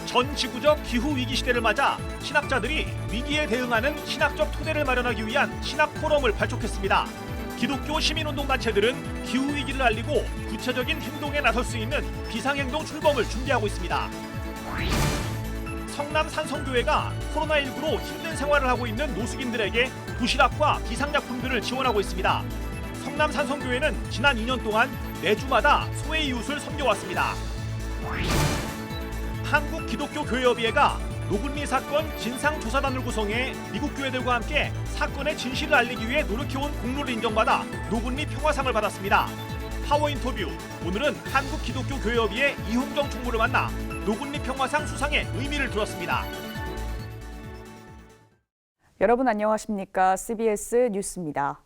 전 지구적 기후위기 시대를 맞아 신학자들이 위기에 대응하는 신학적 토대를 마련하기 위한 신학 포럼을 발족했습니다. 기독교 시민운동단체들은 기후위기를 알리고 구체적인 행동에 나설 수 있는 비상행동 출범을 준비하고 있습니다. 성남 산성교회가 코로나19로 힘든 생활을 하고 있는 노숙인들에게 도시락과 비상약품들을 지원하고 있습니다. 성남 산성교회는 지난 2년 동안 매주마다 소외 이웃을 섬겨왔습니다. 한국기독교교회협의회가 노근리 사건 진상조사단을 구성해 미국 교회들과 함께 사건의 진실을 알리기 위해 노력해온 공로를 인정받아 노근리 평화상을 받았습니다. 파워 인터뷰, 오늘은 한국기독교교회협의회 이홍정 총무를 만나 노근리 평화상 수상의 의미를 들었습니다. 여러분 안녕하십니까? CBS 뉴스입니다.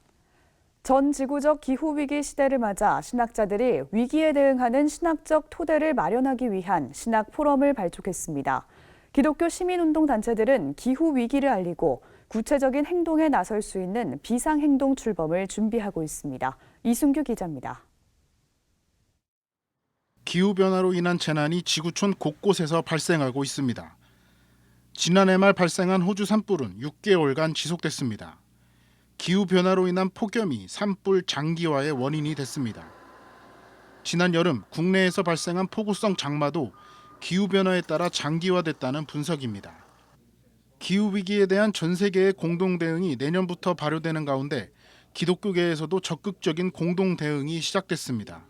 전 지구적 기후위기 시대를 맞아 신학자들이 위기에 대응하는 신학적 토대를 마련하기 위한 신학 포럼을 발족했습니다. 기독교 시민운동단체들은 기후위기를 알리고 구체적인 행동에 나설 수 있는 비상행동 출범을 준비하고 있습니다. 이순규 기자입니다. 기후변화로 인한 재난이 지구촌 곳곳에서 발생하고 있습니다. 지난해 말 발생한 호주 산불은 6개월간 지속됐습니다. 기후변화로 인한 폭염이 산불 장기화의 원인이 됐습니다. 지난 여름 국내에서 발생한 폭우성 장마도 기후변화에 따라 장기화됐다는 분석입니다. 기후위기에 대한 전 세계의 공동 대응이 내년부터 발효되는 가운데 기독교계에서도 적극적인 공동 대응이 시작됐습니다.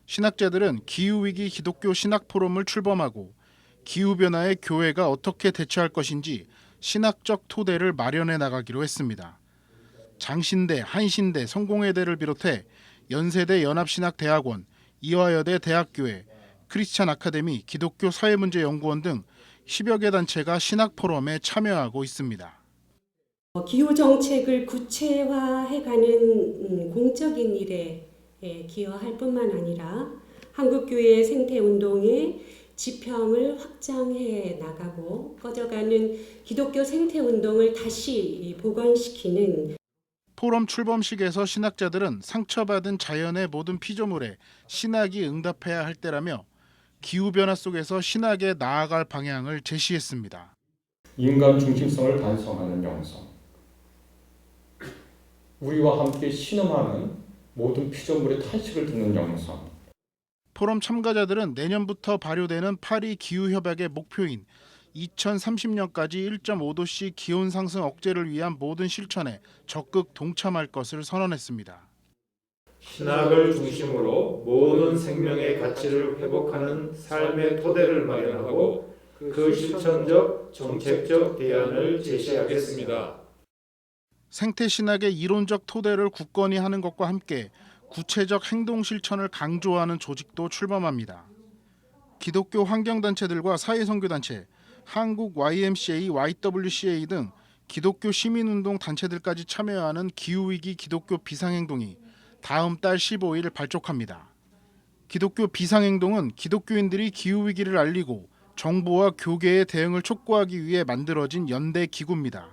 신학자들은 기후위기 기독교 신학 포럼을 출범하고 기후변화에 교회가 어떻게 대처할 것인지 신학적 토대를 마련해 나가기로 했습니다. 장신대, 한신대, 성공회대를 비롯해 연세대 연합신학대학원, 이화여대 대학교회, 크리스찬 아카데미, 기독교 사회문제연구원 등 10여 개 단체가 신학 포럼에 참여하고 있습니다. 기후 정책을 구체화해가는 공적인 일에 기여할 뿐만 아니라 한국교회의 생태운동의 지평을 확장해 나가고 꺼져가는 기독교 생태운동을 다시 복원시키는 포럼 출범식에서 신학자들은 상처받은 자연의 모든 피조물에 신학이 응답해야 할 때라며 기후변화 속에서 신학에 나아갈 방향을 제시했습니다. 인간 중심성을 반성하는 영성, 우리와 함께 신음하는 모든 피조물의 탄식을 듣는 영성. 포럼 참가자들은 내년부터 발효되는 파리 기후협약의 목표인 2030년까지 1.5도씨 기온 상승 억제를 위한 모든 실천에 적극 동참할 것을 선언했습니다. 신학을 중심으로 모든 생명의 가치를 회복하는 삶의 토대를 마련하고 그 실천적, 정책적 대안을 제시하겠습니다. 생태신학의 이론적 토대를 굳건히 하는 것과 함께 구체적 행동 실천을 강조하는 조직도 출범합니다. 기독교 환경단체들과 사회선교단체, 한국 YMCA, YWCA 등 기독교 시민운동 단체들까지 참여하는 기후위기 기독교 비상행동이 다음 달 15일 발족합니다. 기독교 비상행동은 기독교인들이 기후위기를 알리고 정부와 교계의 대응을 촉구하기 위해 만들어진 연대 기구입니다.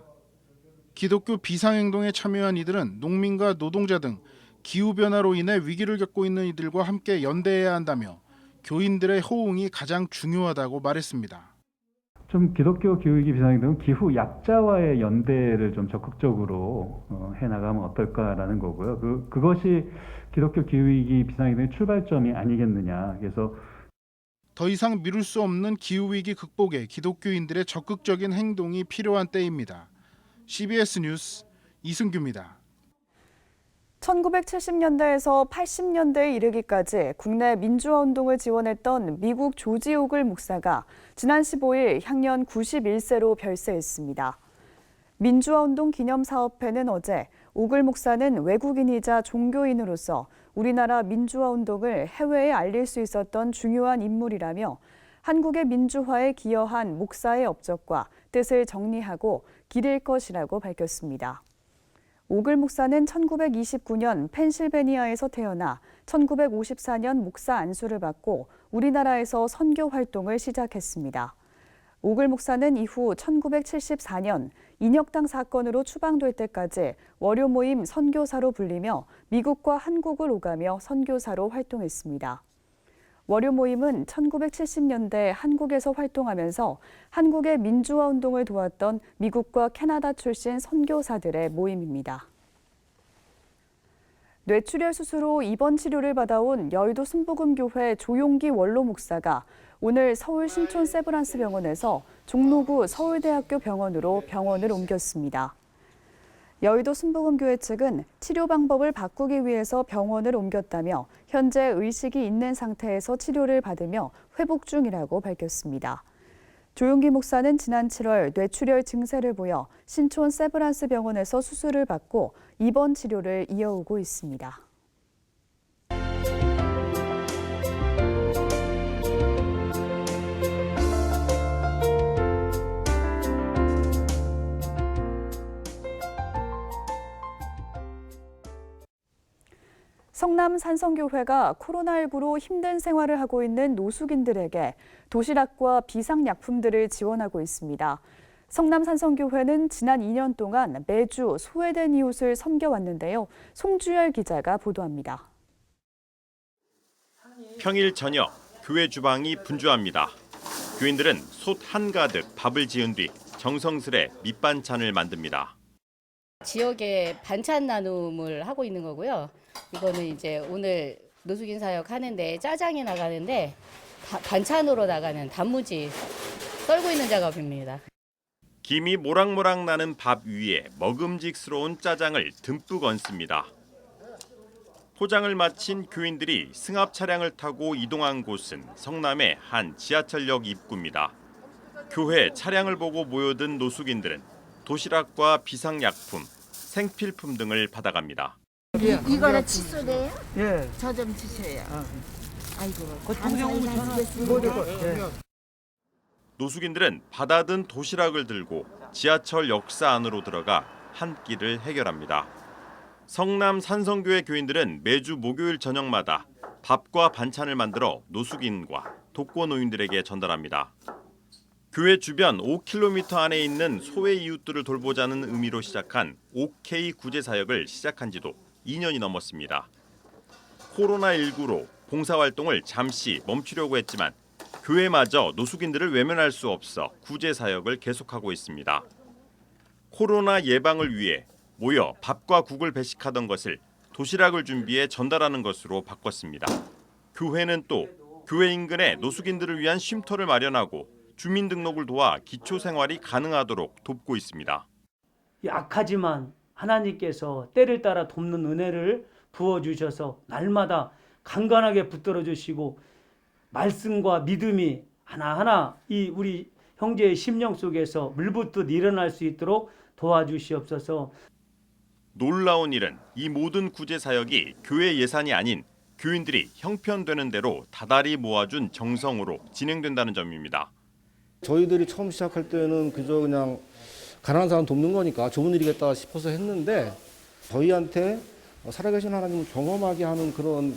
기독교 비상행동에 참여한 이들은 농민과 노동자 등 기후변화로 인해 위기를 겪고 있는 이들과 함께 연대해야 한다며 교인들의 호응이 가장 중요하다고 말했습니다. 좀 기독교 기후위기 비상행동은 기후 약자와의 연대를 좀 적극적으로 해나가면 어떨까라는 거고요. 그것이 기독교 기후위기 비상행동의 출발점이 아니겠느냐. 그래서 더 이상 미룰 수 없는 기후위기 극복에 기독교인들의 적극적인 행동이 필요한 때입니다. CBS 뉴스 이승규입니다. 1970년대에서 80년대에 이르기까지 국내 민주화 운동을 지원했던 미국 조지 오글 목사가 지난 15일 향년 91세로 별세했습니다. 민주화 운동 기념사업회는 어제 오글 목사는 외국인이자 종교인으로서 우리나라 민주화 운동을 해외에 알릴 수 있었던 중요한 인물이라며 한국의 민주화에 기여한 목사의 업적과 뜻을 정리하고 기릴 것이라고 밝혔습니다. 오글 목사는 1929년 펜실베니아에서 태어나 1954년 목사 안수를 받고 우리나라에서 선교 활동을 시작했습니다. 오글 목사는 이후 1974년 인혁당 사건으로 추방될 때까지 월요 모임 선교사로 불리며 미국과 한국을 오가며 선교사로 활동했습니다. 월요 모임은 1970년대 한국에서 활동하면서 한국의 민주화 운동을 도왔던 미국과 캐나다 출신 선교사들의 모임입니다. 뇌출혈 수술로 입원 치료를 받아온 여의도 순복음교회 조용기 원로 목사가 오늘 서울 신촌 세브란스 병원에서 종로구 서울대학교 병원으로 병원을 옮겼습니다. 여의도 순복음교회 측은 치료 방법을 바꾸기 위해서 병원을 옮겼다며 현재 의식이 있는 상태에서 치료를 받으며 회복 중이라고 밝혔습니다. 조용기 목사는 지난 7월 뇌출혈 증세를 보여 신촌 세브란스 병원에서 수술을 받고 입원 치료를 이어오고 있습니다. 성남 산성교회가 코로나19로 힘든 생활을 하고 있는 노숙인들에게 도시락과 비상약품들을 지원하고 있습니다. 성남 산성교회는 지난 2년 동안 매주 소외된 이웃을 섬겨왔는데요. 송주열 기자가 보도합니다. 평일 저녁 교회 주방이 분주합니다. 교인들은 솥 한가득 밥을 지은 뒤 정성스레 밑반찬을 만듭니다. 지역에 반찬 나눔을 하고 있는 거고요. 이거는 이제 오늘 노숙인 사역 하는데 짜장이 나가는데 반찬으로 나가는 단무지 썰고 있는 작업입니다. 김이 모락모락 나는 밥 위에 먹음직스러운 짜장을 듬뿍 얹습니다. 포장을 마친 교인들이 승합 차량을 타고 이동한 곳은 성남의 한 지하철역 입구입니다. 교회 차량을 보고 모여든 노숙인들은 도시락과 비상약품, 생필품 등을 받아갑니다. 이거는 칫솔이에요? 예. 저 좀 주세요. 아이고, 노숙인들은 받아든 도시락을 들고 지하철 역사 안으로 들어가 한 끼를 해결합니다. 성남 산성교회 교인들은 매주 목요일 저녁마다 밥과 반찬을 만들어 노숙인과 독거노인들에게 전달합니다. 교회 주변 5km 안에 있는 소외 이웃들을 돌보자는 의미로 시작한 OK 구제 사역을 시작한 지도 2년이 넘었습니다. 코로나19로 봉사활동을 잠시 멈추려고 했지만 교회마저 노숙인들을 외면할 수 없어 구제 사역을 계속하고 있습니다. 코로나 예방을 위해 모여 밥과 국을 배식하던 것을 도시락을 준비해 전달하는 것으로 바꿨습니다. 교회는 또 교회 인근에 노숙인들을 위한 쉼터를 마련하고 주민등록을 도와 기초생활이 가능하도록 돕고 있습니다. 약하지만 하나님께서 때를 따라 돕는 은혜를 부어주셔서 날마다 강건하게 붙들어 주시고 말씀과 믿음이 하나하나 이 우리 형제의 심령 속에서 물붓듯 일어날 수 있도록 도와주시옵소서. 놀라운 일은 이 모든 구제 사역이 교회 예산이 아닌 교인들이 형편되는 대로 다달이 모아준 정성으로 진행된다는 점입니다. 저희들이 처음 시작할 때는 그저 그냥 가난한 사람 돕는 거니까 좋은 일이겠다 싶어서 했는데 저희한테 살아계신 하나님을 경험하게 하는 그런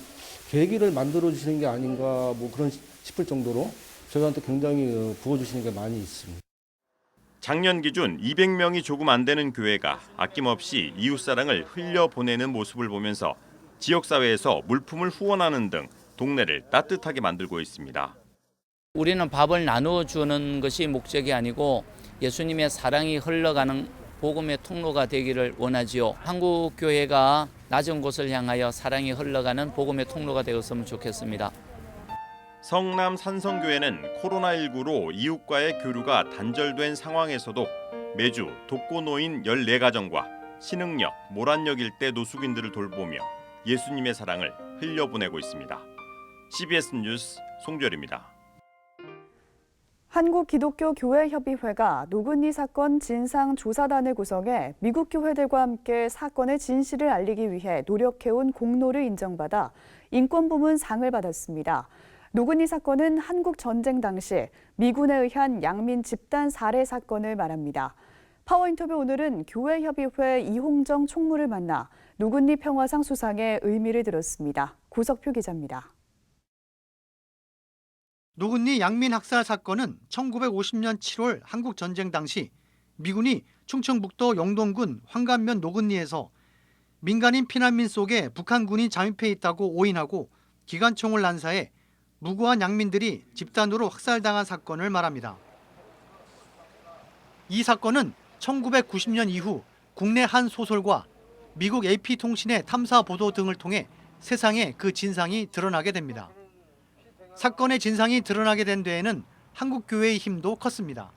계기를 만들어 주시는 게 아닌가 뭐 그런 싶을 정도로 저희한테 굉장히 부어주시는 게 많이 있습니다. 작년 기준 200명이 조금 안 되는 교회가 아낌없이 이웃사랑을 흘려보내는 모습을 보면서 지역사회에서 물품을 후원하는 등 동네를 따뜻하게 만들고 있습니다. 우리는 밥을 나누어주는 것이 목적이 아니고 예수님의 사랑이 흘러가는 복음의 통로가 되기를 원하지요. 한국교회가 낮은 곳을 향하여 사랑이 흘러가는 복음의 통로가 되었으면 좋겠습니다. 성남 산성교회는 코로나19로 이웃과의 교류가 단절된 상황에서도 매주 독거노인 14가정과 신흥역, 모란역 일대 노숙인들을 돌보며 예수님의 사랑을 흘려보내고 있습니다. CBS 뉴스 송주열입니다. 한국기독교교회협의회가 노근리 사건 진상조사단을 구성해 미국 교회들과 함께 사건의 진실을 알리기 위해 노력해온 공로를 인정받아 인권부문 상을 받았습니다. 노근리 사건은 한국 전쟁 당시 미군에 의한 양민 집단 살해 사건을 말합니다. 파워인터뷰 오늘은 교회협의회 이홍정 총무를 만나 노근리 평화상 수상의 의미를 들었습니다. 고석표 기자입니다. 노근리 양민 학살 사건은 1950년 7월 한국 전쟁 당시 미군이 충청북도 영동군 황간면 노근리에서 민간인 피난민 속에 북한군이 잠입해 있다고 오인하고 기관총을 난사해 무고한 양민들이 집단으로 학살당한 사건을 말합니다. 이 사건은 1990년 이후 국내 한 소설과 미국 AP통신의 탐사 보도 등을 통해 세상에 그 진상이 드러나게 됩니다. 사건의 진상이 드러나게 된 데에는 한국교회의 힘도 컸습니다.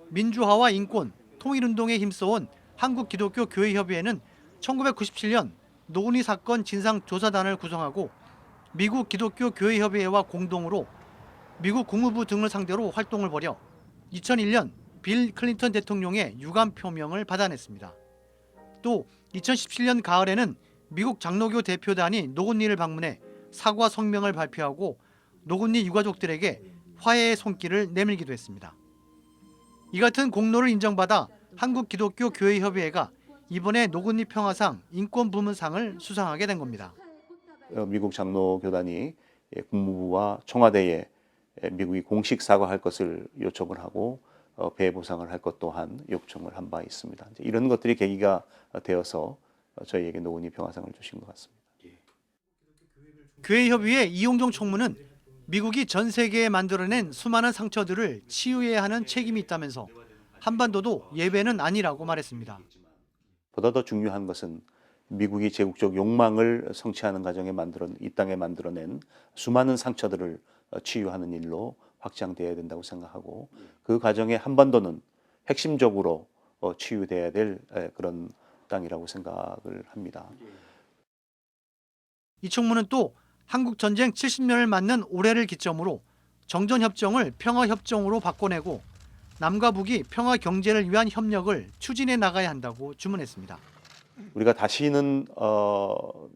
민주화와 인권, 통일운동에 힘써온 한국기독교교회협의회는 1997년 노근희 사건 진상조사단을 구성하고 미국 기독교교회협의회와 공동으로 미국 국무부 등을 상대로 활동을 벌여 2001년 빌 클린턴 대통령의 유감 표명을 받아냈습니다. 또 2017년 가을에는 미국 장로교 대표단이 노근희를 방문해 사과 성명을 발표하고 노근희 유가족들에게 화해의 손길을 내밀기도 했습니다. 이 같은 공로를 인정받아 한국기독교교회협의회가 이번에 노근희 평화상 인권부문상을 수상하게 된 겁니다. 미국 장로교단이 국무부와 청와대에 미국이 공식 사과할 것을 요청을 하고 배해 보상을 할 것 또한 요청을 한 바 있습니다. 이런 것들이 계기가 되어서 저희에게 노근희 평화상을 주신 것 같습니다. 교회협의회 이용종 총무는 미국이 전 세계에 만들어낸 수많은 상처들을 치유해야 하는 책임이 있다면서 한반도도 예외는 아니라고 말했습니다. 보다 더 중요한 것은 미국이 제국적 욕망을 성취하는 과정에 이 땅에 만들어낸 수많은 상처들을 치유하는 일로 확장되어야 된다고 생각하고 그 과정에 한반도는 핵심적으로 치유돼야 될 그런 땅이라고 생각을 합니다. 이 총무는 또 한국 전쟁 70년을 맞는 올해를 기점으로 정전협정을 평화협정으로 바꿔내고 남과 북이 평화 경제를 위한 협력을 추진해 나가야 한다고 주문했습니다. 우리가 다시는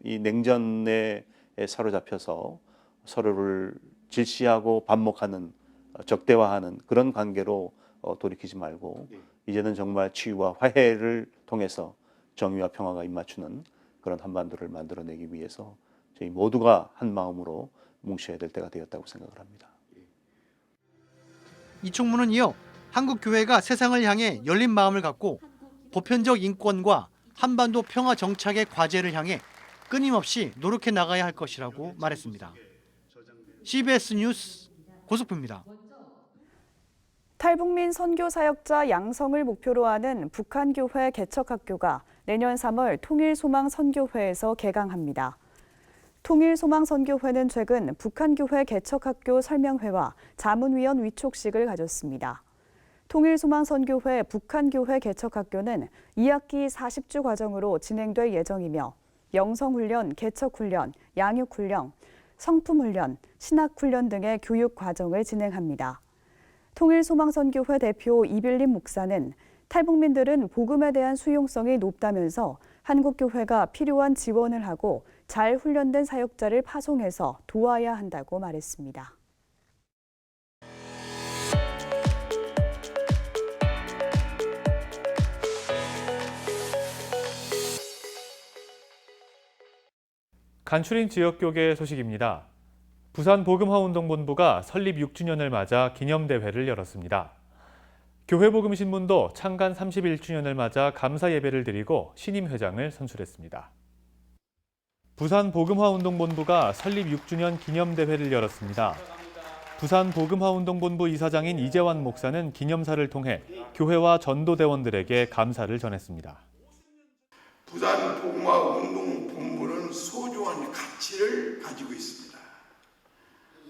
이 냉전에 사로잡혀서 서로를 질시하고 반목하는 적대화하는 그런 관계로 돌이키지 말고 이제는 정말 치유와 화해를 통해서 정의와 평화가 입맞추는 그런 한반도를 만들어내기 위해서 저희 모두가 한 마음으로 뭉쳐야 될 때가 되었다고 생각을 합니다. 이 총무는 이어 한국 교회가 세상을 향해 열린 마음을 갖고 보편적 인권과 한반도 평화 정착의 과제를 향해 끊임없이 노력해 나가야 할 것이라고 말했습니다. CBS 뉴스 고석부입니다. 탈북민 선교 사역자 양성을 목표로 하는 북한교회 개척학교가 내년 3월 통일소망선교회에서 개강합니다. 통일소망선교회는 최근 북한교회 개척학교 설명회와 자문위원 위촉식을 가졌습니다. 통일소망선교회 북한교회 개척학교는 2학기 40주 과정으로 진행될 예정이며 영성훈련, 개척훈련, 양육훈련, 성품훈련, 신학훈련 등의 교육 과정을 진행합니다. 통일소망선교회 대표 이빌림 목사는 탈북민들은 복음에 대한 수용성이 높다면서 한국교회가 필요한 지원을 하고 잘 훈련된 사역자를 파송해서 도와야 한다고 말했습니다. 간추린 지역교계 소식입니다. 부산 복음화운동본부가 설립 6주년을 맞아 기념대회를 열었습니다. 교회복음신문도 창간 31주년을 맞아 감사 예배를 드리고 신임 회장을 선출했습니다. 부산 복음화운동본부가 설립 6주년 기념대회를 열었습니다. 부산 복음화운동본부 이사장인 이재환 목사는 기념사를 통해 교회와 전도대원들에게 감사를 전했습니다. 부산 복음화운동본부는 소중한 가치를 가지고 있습니다.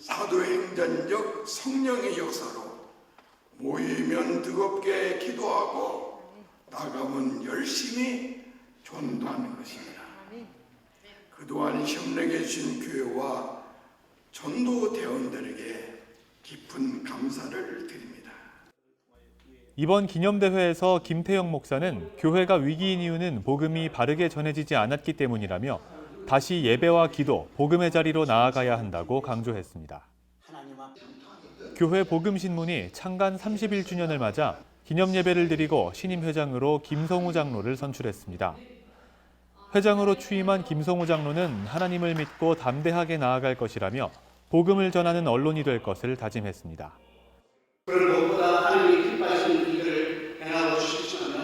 사도행전적 성령의 역사로 모이면 뜨겁게 기도하고 나가면 열심히 전도하는 것입니다. 그동안 협력해 주신 교회와 전도대원들에게 깊은 감사를 드립니다. 이번 기념대회에서 김태영 목사는 교회가 위기인 이유는 복음이 바르게 전해지지 않았기 때문이라며 다시 예배와 기도, 복음의 자리로 나아가야 한다고 강조했습니다. 교회 복음신문이 창간 31주년을 맞아 기념예배를 드리고 신임 회장으로 김성우 장로를 선출했습니다. 회장으로 취임한 김성우 장로는 하나님을 믿고 담대하게 나아갈 것이라며 복음을 전하는 언론이 될 것을 다짐했습니다. 그런 무엇보다 하나님이 기뻐하시는 일을 행하고 싶으시며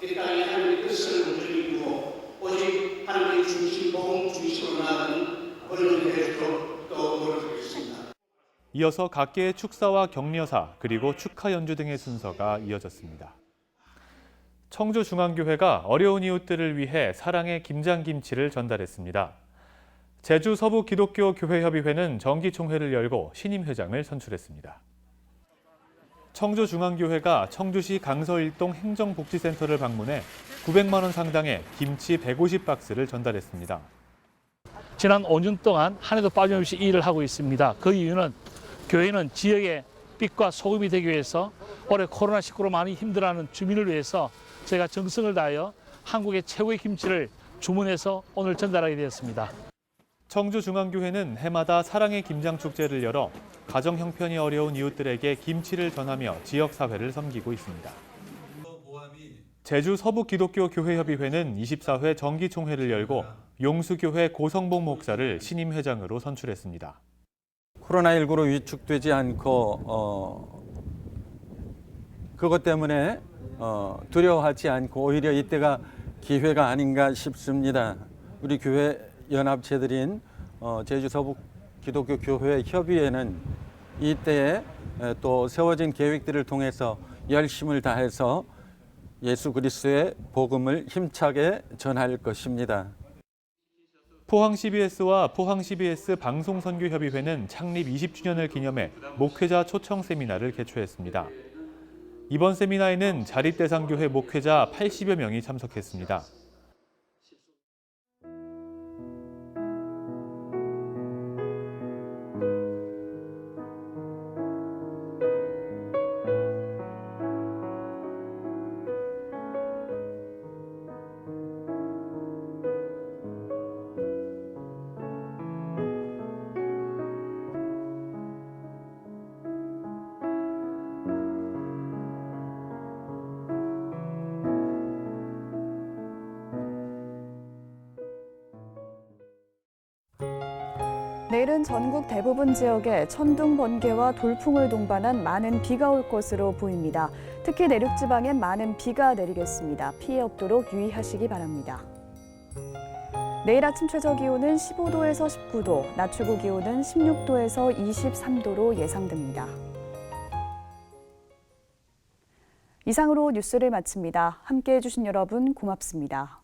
이 땅에 하나님의 뜻을 온전히 이루고 오직 하나님의 중심, 복음 중심으로 나아가는 언론이 되도록 또 노력하겠습니다. 이어서 각계의 축사와 격려사 그리고 축하 연주 등의 순서가 이어졌습니다. 청주중앙교회가 어려운 이웃들을 위해 사랑의 김장김치를 전달했습니다. 제주 서부 기독교 교회협의회는 정기총회를 열고 신임 회장을 선출했습니다. 청주중앙교회가 청주시 강서일동 행정복지센터를 방문해 900만 원 상당의 김치 150박스를 전달했습니다. 지난 5년 동안 한 해도 빠짐없이 이 일을 하고 있습니다. 그 이유는 교회는 지역의 빛과 소금이 되기 위해서 올해 코로나19로 많이 힘들어하는 주민을 위해서 제가 정성을 다하여 한국의 최고의 김치를 주문해서 오늘 전달하게 되었습니다. 청주중앙교회는 해마다 사랑의 김장축제를 열어 가정 형편이 어려운 이웃들에게 김치를 전하며 지역사회를 섬기고 있습니다. 제주 서부기독교교회협의회는 24회 정기총회를 열고 용수교회 고성복 목사를 신임 회장으로 선출했습니다. 코로나19로 위축되지 않고 그것 때문에 두려워하지 않고 오히려 이때가 기회가 아닌가 싶습니다. 우리 교회 연합체들인 제주 서부 기독교 교회 협의회는 이때에 또 세워진 계획들을 통해서 열심을 다해서 예수 그리스도의 복음을 힘차게 전할 것입니다. 포항 CBS와 포항 CBS 방송선교협의회는 창립 20주년을 기념해 목회자 초청 세미나를 개최했습니다. 이번 세미나에는 자립대상교회 목회자 80여 명이 참석했습니다. 내일은 전국 대부분 지역에 천둥, 번개와 돌풍을 동반한 많은 비가 올 것으로 보입니다. 특히 내륙 지방엔 많은 비가 내리겠습니다. 피해 없도록 유의하시기 바랍니다. 내일 아침 최저 기온은 15도에서 19도, 낮 최고 기온은 16도에서 23도로 예상됩니다. 이상으로 뉴스를 마칩니다. 함께해 주신 여러분 고맙습니다.